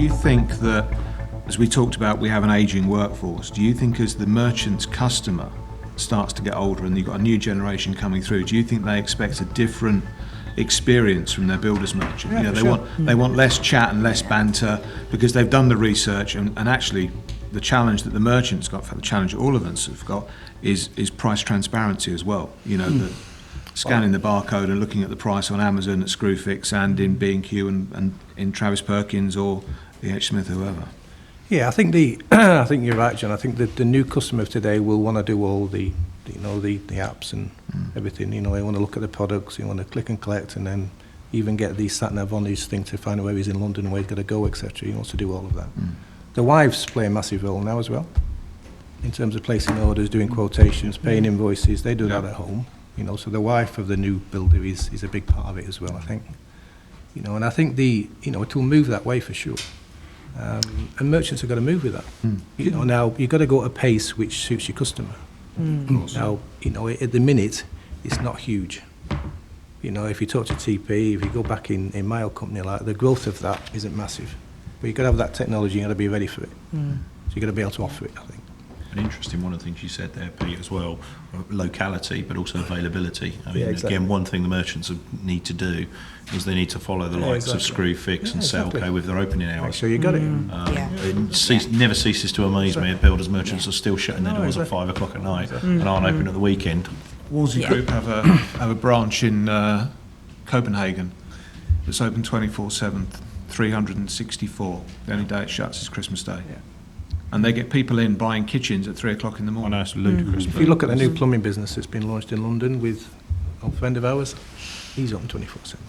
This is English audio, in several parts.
you think that, as we talked about, we have an ageing workforce, do you think as the merchant's customer starts to get older and you've got a new generation coming through, do you think they expect a different experience from their builder's merchant? Yeah, they want less chat and less banter because they've done the research, and actually the challenge that the merchant's got, the challenge that all of us have got, is price transparency as well. The scanning the barcode and looking at the price on Amazon, at Screwfix, and in B&Q and in Travis Perkins or E.H. Smith, whoever. Yeah, I think I think you're right, John. I think that the new customer of today will want to do all the apps and everything. They want to look at the products, they want to click and collect, and then even get the sat nav on his thing to find out where he's in London and where he's got to go, etc. He wants to do all of that. The wives play a massive role now as well, in terms of placing orders, doing quotations, paying invoices. They do that at home. So the wife of the new builder is a big part of it as well, I think. And I think it will move that way for sure. And merchants have got to move with that. Now you've got to go at a pace which suits your customer. Now, at the minute, it's not huge. If you talk to TP, if you go back in my old company, like the growth of that isn't massive. But you've got to have that technology, you've got to be ready for it. So you've got to be able to offer it, I think. An interesting one of the things you said there, Pete, as well, locality, but also availability. Exactly. Again, one thing the merchants need to do is they need to follow the likes of Screwfix and Selco with their opening hours. Make sure you got it. It never ceases to amaze me at builders merchants are still shutting their doors at 5 o'clock at night and aren't open at the weekend. Wolsey Group have a branch in Copenhagen that's open 24/7, 364. The only day it shuts is Christmas Day. And they get people in buying kitchens at 3 o'clock in the morning. I know, it's ludicrous. If you look at the new plumbing business that's been launched in London with a friend of ours, he's open 24/7.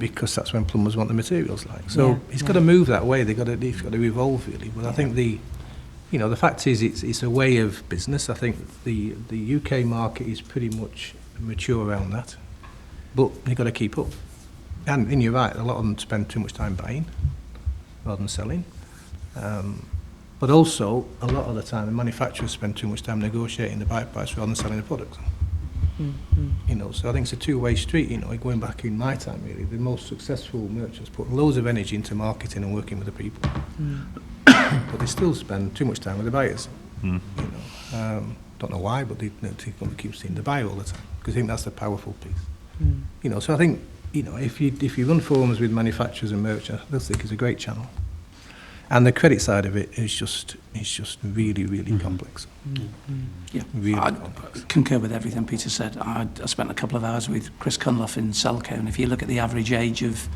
Because that's when plumbers want the materials like. So it's got to move that way. It's got to evolve really. But I think the fact is it's a way of business. I think the UK market is pretty much mature around that, but they've got to keep up. And you're right, a lot of them spend too much time buying rather than selling. But also, a lot of the time, the manufacturers spend too much time negotiating the buy price rather than selling the product. So I think it's a two-way street. Going back in my time, really, the most successful merchants put loads of energy into marketing and working with the people, but they still spend too much time with the buyers. Don't know why, but they keep seeing the buyer all the time because I think that's the powerful piece. So I think if you run forums with manufacturers and merchants, I think it's a great channel. And the credit side of it is just really, really complex. Yeah, really I complex. concur with everything Peter said. I spent a couple of hours with Chris Cunliffe in Selco, and if you look at the average age of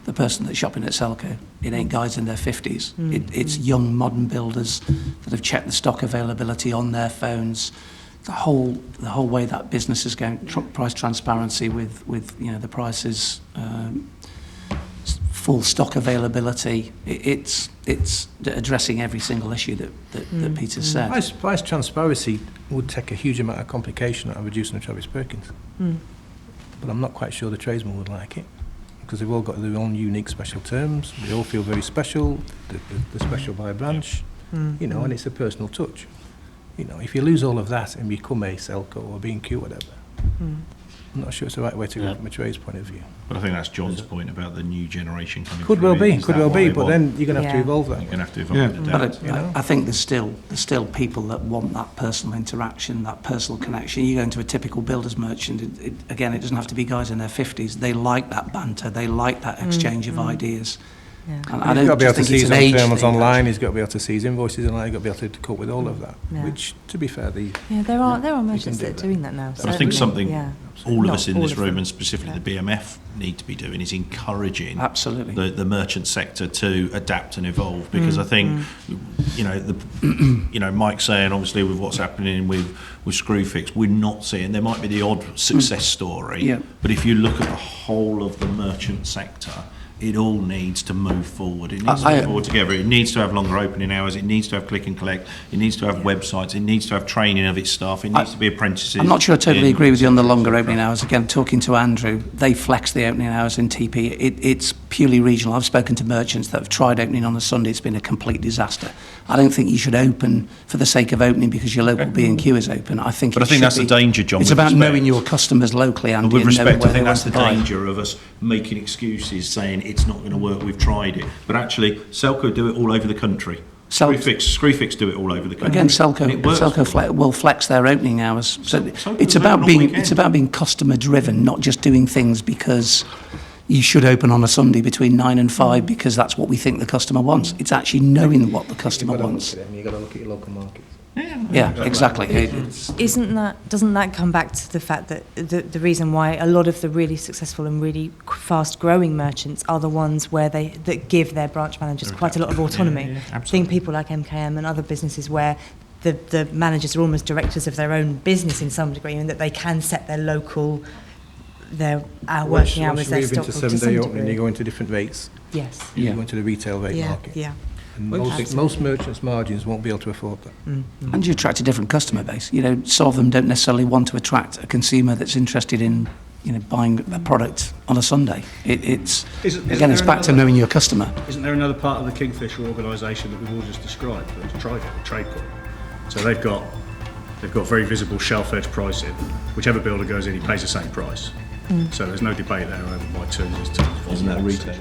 the person that's shopping at Selco, it ain't guys in their 50s. It's young, modern builders that have checked the stock availability on their phones. The whole way that business is going, price transparency with the prices. Full stock availability. It's addressing every single issue that Peter said. Price transparency would take a huge amount of complication out of reducing the Travis Perkins. But I'm not quite sure the tradesmen would like it because they've all got their own unique special terms. They all feel very special. The special by branch, and it's a personal touch. If you lose all of that and become a Selco or B&Q, whatever. I'm not sure it's the right way to go from a trade's point of view. But I think that's John's point about the new generation coming Could through. well be, but then you're going to have to evolve that. You're going to have to evolve it. But I think there's still people that want that personal interaction, that personal connection. You go into a typical builder's merchant, it doesn't have to be guys in their 50s. They like that banter, they like that exchange of ideas. And I don't he's got to be able to see his own terms online. He's got to be able to see his invoices online. He's got to be able to cope with all of that. Which, to be fair, there are merchants that are doing that now. But I think something all of us in this room, and specifically the BMF, need to be doing is encouraging the merchant sector to adapt and evolve. Because I think, Mike's saying obviously with what's happening with Screwfix, we're not seeing. There might be the odd success story, but if you look at the whole of the merchant sector, it all needs to move forward. It needs to move forward together. It needs to have longer opening hours. It needs to have click and collect. It needs to have websites. It needs to have training of its staff. It needs to be apprentices. I'm not sure I totally agree with you on the longer opening hours. Again, talking to Andrew, they flex the opening hours in TP. It's purely regional. I've spoken to merchants that have tried opening on a Sunday. It's been a complete disaster. I don't think you should open for the sake of opening because your local B&Q is open. I think. But I think that's the danger, John. It's with about respect. knowing your customers locally, and With respect, I think that's the buy. danger of us making excuses, saying it's not going to work. We've tried it, but actually, Selco do it all over the country. Screwfix do it all over the country. Again, And it works. Selco will flex their opening hours. So Selco it's will about open on being weekends. it's about being customer driven, not just doing things because you should open on a Sunday between 9 and 5 because that's what we think the customer wants. It's actually knowing what the customer wants. You've got to look at your local markets. Yeah, exactly. Doesn't that come back to the fact that the reason why a lot of the really successful and really fast growing merchants are the ones where that give their branch managers quite a lot of autonomy. Think people like MKM and other businesses where the managers are almost directors of their own business in some degree, and that they can set their local working hours, their Once you stock move into to some 7-day opening, degree. you go into different rates. Yes. You go into the retail rate market. Yeah. And Absolutely. most merchants' margins won't be able to afford that. And you attract a different customer base. Some of them don't necessarily want to attract a consumer that's interested in buying a product on a Sunday. It's back to knowing your customer. Isn't there another part of the Kingfisher organisation that we've all just described, the trade corp? So they've got very visible shelf edge pricing. Whichever builder goes in, he pays the same price. So there's no debate there over why 2 is 2. Isn't that retail?